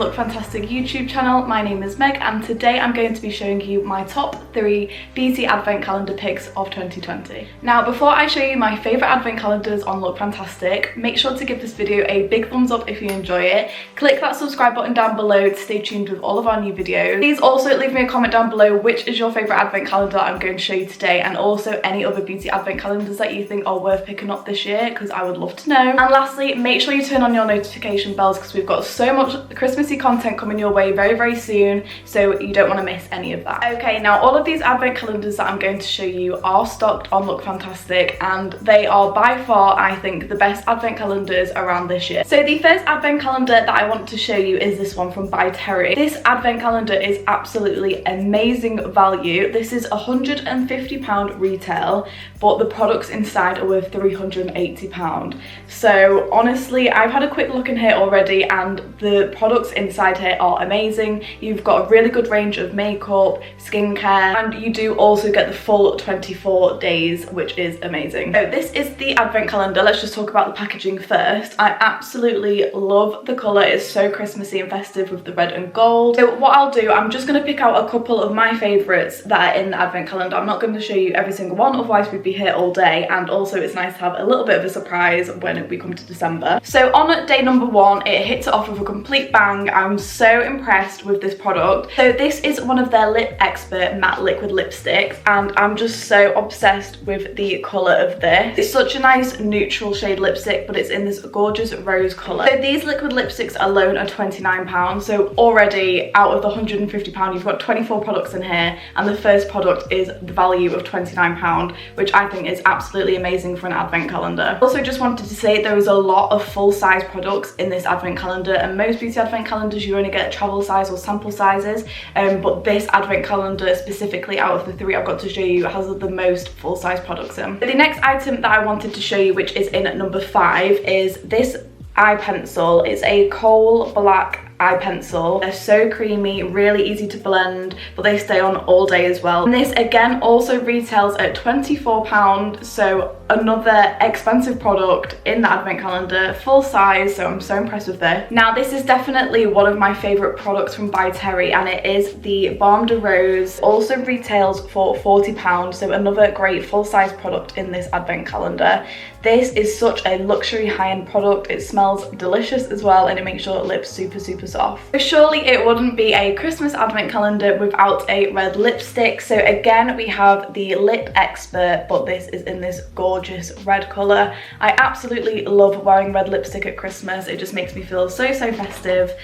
Look Fantastic YouTube channel. My name is Meg and today I'm going to be showing you my top 3 beauty advent calendar picks of 2020. Now before I show you my favourite advent calendars on Look Fantastic, make sure to give this video a big thumbs up if you enjoy it. Click that subscribe button down below to stay tuned with all of our new videos. Please also leave me a comment down below which is your favourite advent calendar I'm going to show you today, and also any other beauty advent calendars that you think are worth picking up this year, because I would love to know. And lastly, make sure you turn on your notification bells because we've got so much Christmassy content coming your way very soon, so you don't want to miss any of that. Okay, now all of these advent calendars that I'm going to show you are stocked on Look Fantastic, and they are by far, I think, the best advent calendars around this year. So the first advent calendar that I want to show you is this one from ByTerry. This advent calendar is absolutely amazing value. This is £150 retail, but the products inside are worth £380. So honestly, I've had a quick look in here already and the products inside here are amazing. You've got a really good range of makeup, skincare, and you do also get the full 24 days, which is amazing. So this is the advent calendar. Let's just talk about the packaging first. I absolutely love the colour. It's so Christmassy and festive with the red and gold. So what I'll do, I'm just going to pick out a couple of my favourites that are in the advent calendar. I'm not going to show you every single one, otherwise we'd be here all day, and also it's nice to have a little bit of a surprise when we come to December. So on day number 1, it hits it off with a complete bang. I'm so impressed with this product. So this is one of their Lip Expert matte liquid lipsticks, and I'm just so obsessed with the colour of this. It's such a nice neutral shade lipstick, but it's in this gorgeous rose colour. So these liquid lipsticks alone are £29, so already out of the £150 you've got 24 products in here, and the first product is the value of £29, which I think is absolutely amazing for an advent calendar. Also just wanted to say there is a lot of full size products in this advent calendar, and most beauty advent calendars you only get travel size or sample sizes, but this advent calendar specifically out of the 3 I've got to show you has the most full size products in. The next item that I wanted to show you, which is in number 5, is this eye pencil. It's a coal black eye pencil. They're so creamy, really easy to blend, but they stay on all day as well. And this again also retails at £24, so another expensive product in the advent calendar, full size, so I'm so impressed with this. Now this is definitely one of my favourite products from ByTerry, and it is the Balm de Rose. Also retails for £40, so another great full size product in this advent calendar. This is such a luxury high-end product. It smells delicious as well, and it makes your lips super soft. So surely it wouldn't be a Christmas advent calendar without a red lipstick. So again, we have the Lip Expert, but this is in this gorgeous red colour. I absolutely love wearing red lipstick at Christmas. It just makes me feel so festive.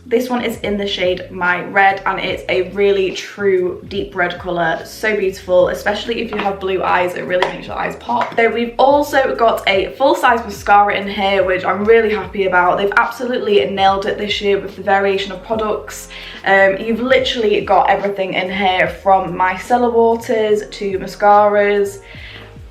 This one is in the shade My Red, and it's a really true deep red colour. So beautiful, especially if you have blue eyes. It really makes your eyes pop. So we've also got a full-size mascara in here, which I'm really happy about. They've absolutely nailed it this year with the variation of products. You've literally got everything in here, from micellar waters to mascaras,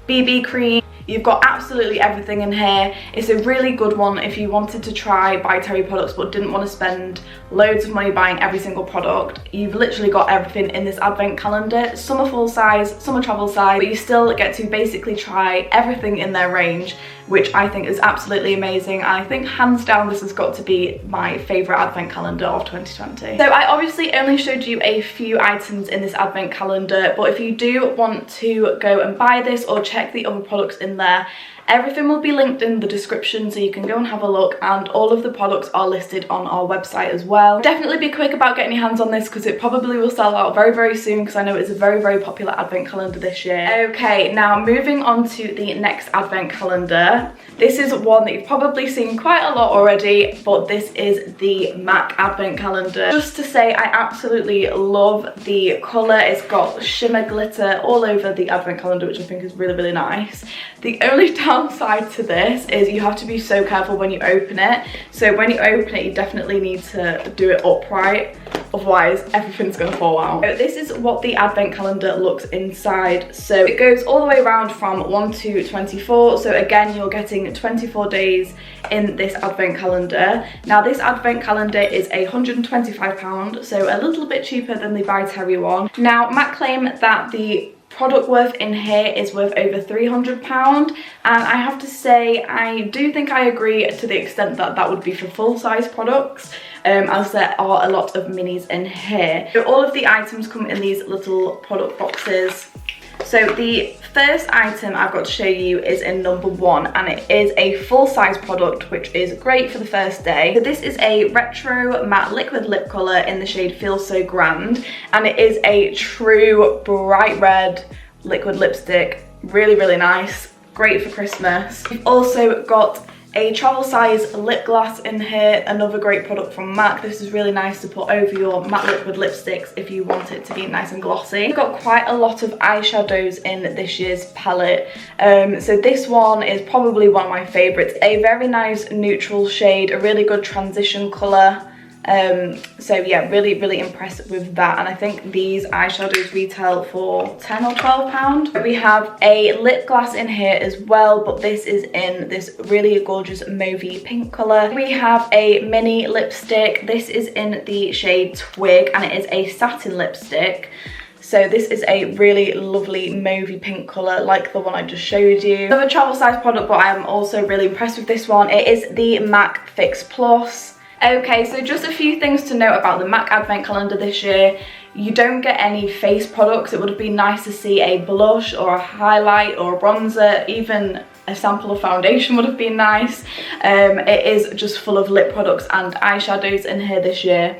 BB cream. You've got absolutely everything in here. It's a really good one if you wanted to try ByTerry products but didn't want to spend loads of money buying every single product. You've literally got everything in this advent calendar. Some are full size, some are travel size, but you still get to basically try everything in their range, which I think is absolutely amazing. I think hands down this has got to be my favourite advent calendar of 2020. So I obviously only showed you a few items in this advent calendar, but if you do want to go and buy this or check the other products in there, everything will be linked in the description, so you can go and have a look, and all of the products are listed on our website as well. Definitely be quick about getting your hands on this because it probably will sell out very soon, because I know it's a very popular advent calendar this year. Okay, now moving on to the next advent calendar. This is one that you've probably seen quite a lot already, but this is the MAC advent calendar. Just to say, I absolutely love the colour. It's got shimmer glitter all over the advent calendar, which I think is really nice. The only downside to this is you have to be so careful when you open it. So when you open it, you definitely need to do it upright, otherwise everything's gonna fall out. So this is what the advent calendar looks inside. So it goes all the way around from 1 to 24. So again, you're getting 24 days in this advent calendar. Now this advent calendar is £125, so a little bit cheaper than the ByTerry one. Now MAC claim that the product worth in here is worth over £300, and I have to say I do think I agree to the extent that that would be for full-size products, as there are a lot of minis in here. So all of the items come in these little product boxes. So the first item I've got to show you is in number 1, and it is a full-size product, which is great for the first day. So this is a retro matte liquid lip colour in the shade Feel So Grand, and it is a true bright red liquid lipstick. Really, really nice. Great for Christmas. We've also got a travel size lip gloss in here, another great product from MAC. This is really nice to put over your matte liquid lipsticks if you want it to be nice and glossy. We've got quite a lot of eyeshadows in this year's palette. So this one is probably one of my favourites. A very nice neutral shade, a really good transition colour. So yeah, really impressed with that, and I think these eyeshadows retail for £10 or £12. We have a lip gloss in here as well, but this is in this really gorgeous mauvey pink colour. We have a mini lipstick. This is in the shade Twig, and it is a satin lipstick. So this is a really lovely mauvey pink colour like the one I just showed you. Another travel size product, but I am also really impressed with this one. It is the MAC Fix Plus. Okay, so just a few things to note about the MAC Advent Calendar this year. You don't get any face products. It would have been nice to see a blush or a highlight or a bronzer, even a sample of foundation would have been nice. It is just full of lip products and eyeshadows in here this year.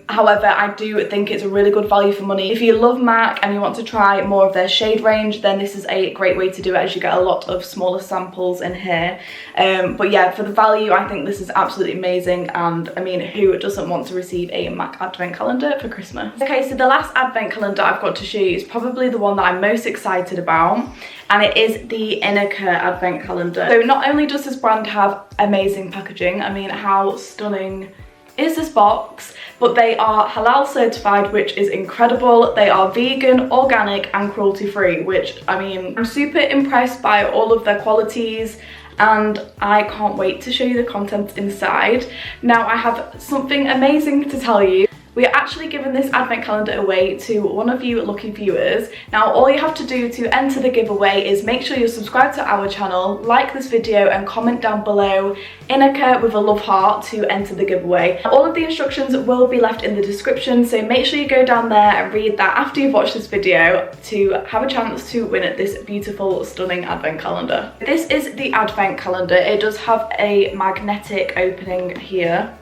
However, I do think it's a really good value for money. If you love MAC and you want to try more of their shade range, then this is a great way to do it, as you get a lot of smaller samples in here. But yeah, for the value, I think this is absolutely amazing, and I mean, who doesn't want to receive a MAC Advent Calendar for Christmas? Okay, so the last Advent Calendar I've got to show you is probably the one that I'm most excited about, and it is the Inika Advent Calendar. So not only does this brand have amazing packaging, I mean, how stunning is this box, but they are halal certified, which is incredible. They are vegan, organic and cruelty free, which, I mean, I'm super impressed by all of their qualities, and I can't wait to show you the content inside. Now, I have something amazing to tell you. We are actually giving this Advent Calendar away to one of you lucky viewers. Now, all you have to do to enter the giveaway is make sure you're subscribed to our channel, like this video and comment down below Inika with a love heart to enter the giveaway. All of the instructions will be left in the description, so make sure you go down there and read that after you've watched this video to have a chance to win this beautiful, stunning Advent Calendar. This is the Advent Calendar. It does have a magnetic opening here.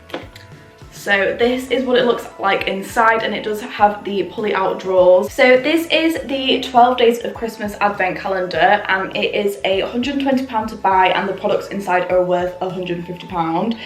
So this is what it looks like inside, and it does have the pulley out drawers. So this is the 12 Days of Christmas Advent Calendar, and it is a £120 to buy, and the products inside are worth £150.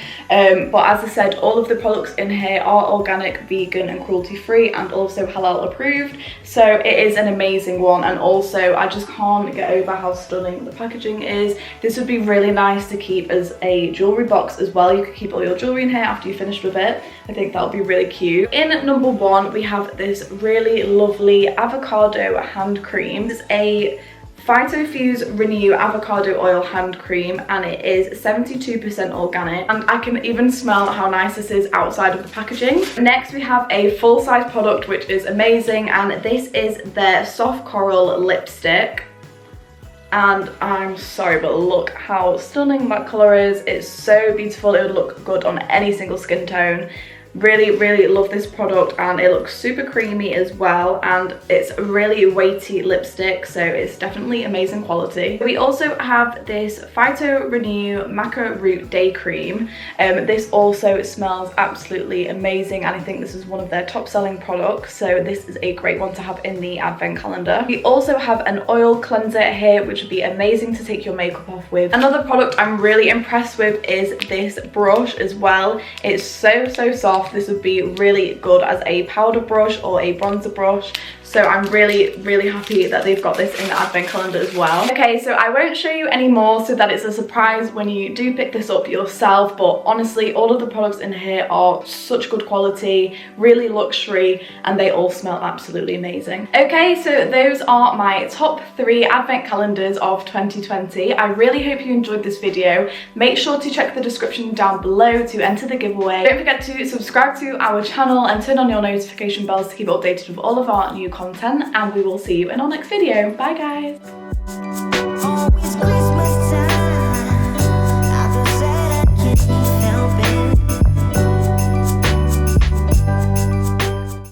But as I said, all of the products in here are organic, vegan and cruelty free, and also halal approved. So it is an amazing one, and also I just can't get over how stunning the packaging is. This would be really nice to keep as a jewellery box as well. You could keep all your jewellery in here after you finished with it. I think that'll be really cute. In number 1, we have this really lovely avocado hand cream. This is a Phytofuse Renew avocado oil hand cream, and it is 72% organic, and I can even smell how nice this is outside of the packaging. Next, we have a full-size product, which is amazing, and this is their soft coral lipstick. And I'm sorry, but look how stunning that colour is. It's so beautiful. It would look good on any single skin tone. Really love this product, and it looks super creamy as well, and it's a really weighty lipstick, so it's definitely amazing quality. We also have this Phyto Renew Maca Root Day Cream. This also smells absolutely amazing, and I think this is one of their top selling products, so this is a great one to have in the Advent Calendar. We also have an oil cleanser here, which would be amazing to take your makeup off with. Another product I'm really impressed with is this brush as well. It's so soft. This would be really good as a powder brush or a bronzer brush. So I'm really happy that they've got this in the Advent Calendar as well. Okay, so I won't show you any more so that it's a surprise when you do pick this up yourself, but honestly, all of the products in here are such good quality, really luxury, and they all smell absolutely amazing. Okay, so those are my top 3 Advent Calendars of 2020. I really hope you enjoyed this video. Make sure to check the description down below to enter the giveaway. Don't forget to subscribe to our channel and turn on your notification bells to keep updated with all of our new content. content, and we will see you in our next video. Bye guys!